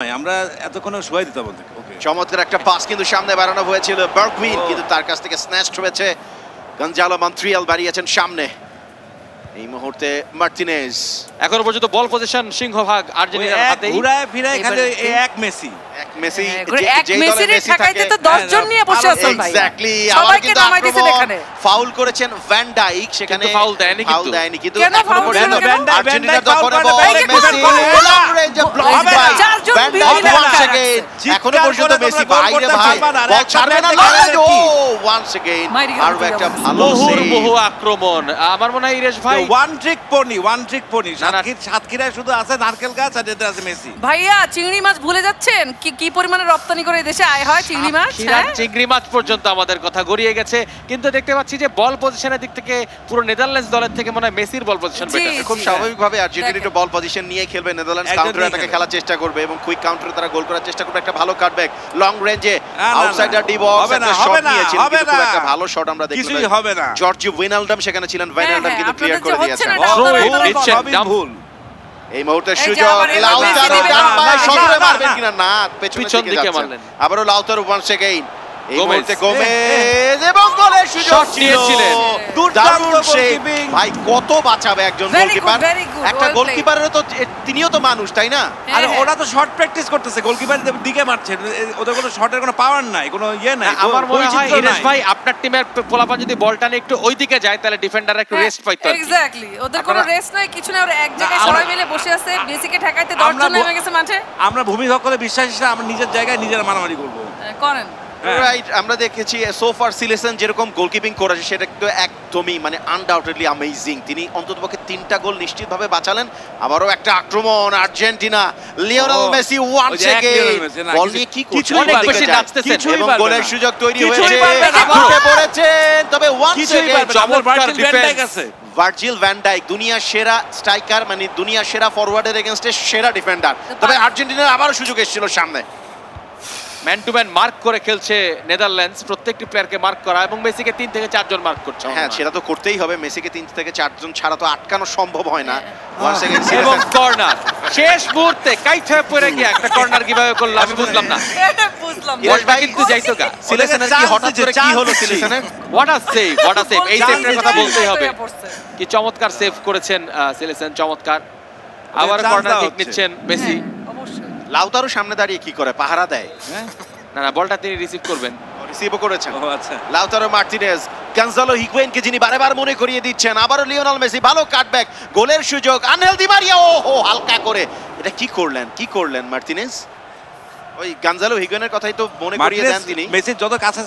আমরা এতক্ষণে শুয়াই দিতাম ওদেরকে। চমৎকার একটা পাস কিন্তু সামনে বাড়ানো হয়েছিল বার্গউইন, কিন্তু তার কাছ থেকে স্ন্যাচড হয়েছে। গঞ্জালো মন্ট্রিয়াল বাড়িয়েছেন সামনে। এই মুহূর্তে মার্টিনেজ এখনো পর্যন্ত বল পজিশন সিংহভাগ আর্জেন্টিনার হাতেই। ঘুরায় ফিরায় খালি এক মেসি মেসি এক মেসির ঠেকাইতে তো 10 জন নিয়ে বসে আছেন ভাই। এক্স্যাক্টলি, সবাইকে নামাই দিয়েছেন এখানে। ফাউল করেছেন ভ্যান ডাইক, সেখানে ফাউল দেয়নি কিন্তু কেন ফাউল করলেন? আর্জেন্টিনার দখলে বল, মেসি লং রেঞ্জে ব্লক বাই ভ্যান ডাইক। এখনো পর্যন্ত মেসি বাইরে ভাই, বল ছাড়বে না। ও ওয়ান্স अगेन আর একটা ভালো সেভ, বহু আক্রমণ। আমার মনে হয় ইরেশ ভাই ওয়ান ট্রিক পনি সাতক্ষীরায় শুধু আছে নারকেল গাছ আর এদের আছে মেসি। ভাইয়া চিংড়ি মাছ ভুলে যাচ্ছেন কি পরিমাণে রপ্তানি করে দেশে আয় হয় চিংড়ি মাছ। চিংড়ি মাছ পর্যন্ত আমাদের কথা গড়িয়ে গেছে, কিন্তু দেখতে পাচ্ছি যে বল পজিশনের দিক থেকে পুরো নেদারল্যান্ডস দলের থেকে মনে হয় মেসির বল পজিশন বেটার। খুব স্বাভাবিকভাবে আর্জেন্টিনা একটু বল পজিশন নিয়ে খেলবে, নেদারল্যান্ডস কাউন্টার অ্যাটাকে খেলার চেষ্টা করবে এবং কুইক কাউন্টারে তারা গোল করার চেষ্টা করবে। একটা ভালো কাটব্যাক লং রেঞ্জে আউটসাইডার ডি বক্স, একটা শট নিয়েছিল কিন্তু খুব একটা ভালো শট আমরা দেখলাম। কিছুই হবে না। জর্জিও উইনালডাম সেখানে ছিলেন, উইনালডাম কিন্তু ক্লিয়ার করে দিয়েছেন। ভুল এই মুহূর্তে সুযোগ লাউতারো ডান পায়ে শটে মারবেন কিনা, না পেছন দিকে মারলেন। আবারো লাউতারো ওয়ান্স अगेन। এই মুহূর্তে গোমেজ এবং গোলের সুযোগ নিয়েছিলেন। দুর্দান্ত গোলকিপিং ভাই, কত বাঁচাবে একজন গোলকিপার। একটা গোলকিপারেরও তো তিনিও তো মানুষ, তাই না? আর ওরা তো শট প্র্যাকটিস করতেছে, গোলকিপারের দিকে মারছে, ওদের কোনো শটের কোনো পাওয়ার নাই, কোনো ইয়ে নাই। আমার মনে হয় ইরেশ ভাই আপনার টিমের পোলাপান যদি বলটা নিয়ে একটু ওইদিকে যায় তাহলে ডিফেন্ডাররা একটু রেস্ট পাইতো। এক্স্যাক্টলি, ওদের কোনো রেস্ট নাই, কিছু না, ওরা এক জায়গায় সবাই মিলে বসে আছে। মেসিকে ঠেকাইতে 10 জন নেমে গেছে মাঠে। আমরা ভূমিদখলে বিশ্বাসী না, আমরা নিজের জায়গায় নিজেরা মারামারি করব। করেন রাইট। আমরা দেখেছি সোফার সিলেকশন যেরকম গোলকিপিং করেছে সেটা কিন্তু একদমই মানে আনডাউটেডলি অ্যামেজিং। তিনি অন্ততপক্ষে 3টা গোল নিশ্চিতভাবে বাঁচালেন। আবারও একটা আক্রমণ Argentina, Lionel Messi once again ball নিয়ে কি করছে, অনেক বেশি নাচতেছেন এবং গোলের সুযোগ তৈরি হয়েছে, উঠে পড়েছেন। তবে ওয়ান্স अगेन চমৎকার ডিফেন্স। ভার্জিল ভ্যান ডাইক দুনিয়ার সেরা স্ট্রাইকার, মানে দুনিয়ার সেরা ফরওয়ার্ডের এগেইনস্টে সেরা ডিফেন্ডার। তবে আর্জেন্টিনার আবারও সুযোগ এসেছিল সামনে। ম্যান টু ম্যান মার্ক করে খেলছে নেদারল্যান্ডস, প্রত্যেকটি প্লেয়ারকে মার্ক করা এবং মেসিকে 3 থেকে 4 জন মার্ক করছে। হ্যাঁ, সেটা তো করতেই হবে। মেসিকে 3 থেকে 4 জন ছাড়া তো আটকানো সম্ভব হয় না। ওয়ান্স अगेन এবং কর্নার শেষ মুহূর্তে কাইট হয়ে পড়ে গিয়ে একটা কর্নার কিভাবে করলো আমি বুঝলাম না। ইরেশ ভাই কিন্তু যাইতো গা। সিলেকশনের কি হঠাৎ করে কি হলো সিলেকশনের? What a save, what a save. এই সেভটার কথা বলতেই হবে। কি চমৎকার সেভ করেছেন সিলেকশন, চমৎকার। আবার কর্নার কিক নিচ্ছেন মেসি। লাউতারো সামনে দাঁড়িয়ে কি করে, পাহারা দেয়? না বলটা তিনি রিসিভ করবেন, রিসিভও করেছেন। ও আচ্ছা, লাউতারো মার্টিনেজ গঞ্জালো হিগুয়েইনকে যিনি বারবার মনে করিয়ে দিচ্ছেন। আবারও লিওনেল মেসি, ভালো কাটব্যাক, গোলের সুযোগ। আনহেল দি মারিয়া, ওহো হালকা করে এটা কি করলেন মার্টিনেজ? ওই গঞ্জালো হিগুয়েইনের কথাই তো মনে করিয়ে দেন তিনি। মেসির যত কাছে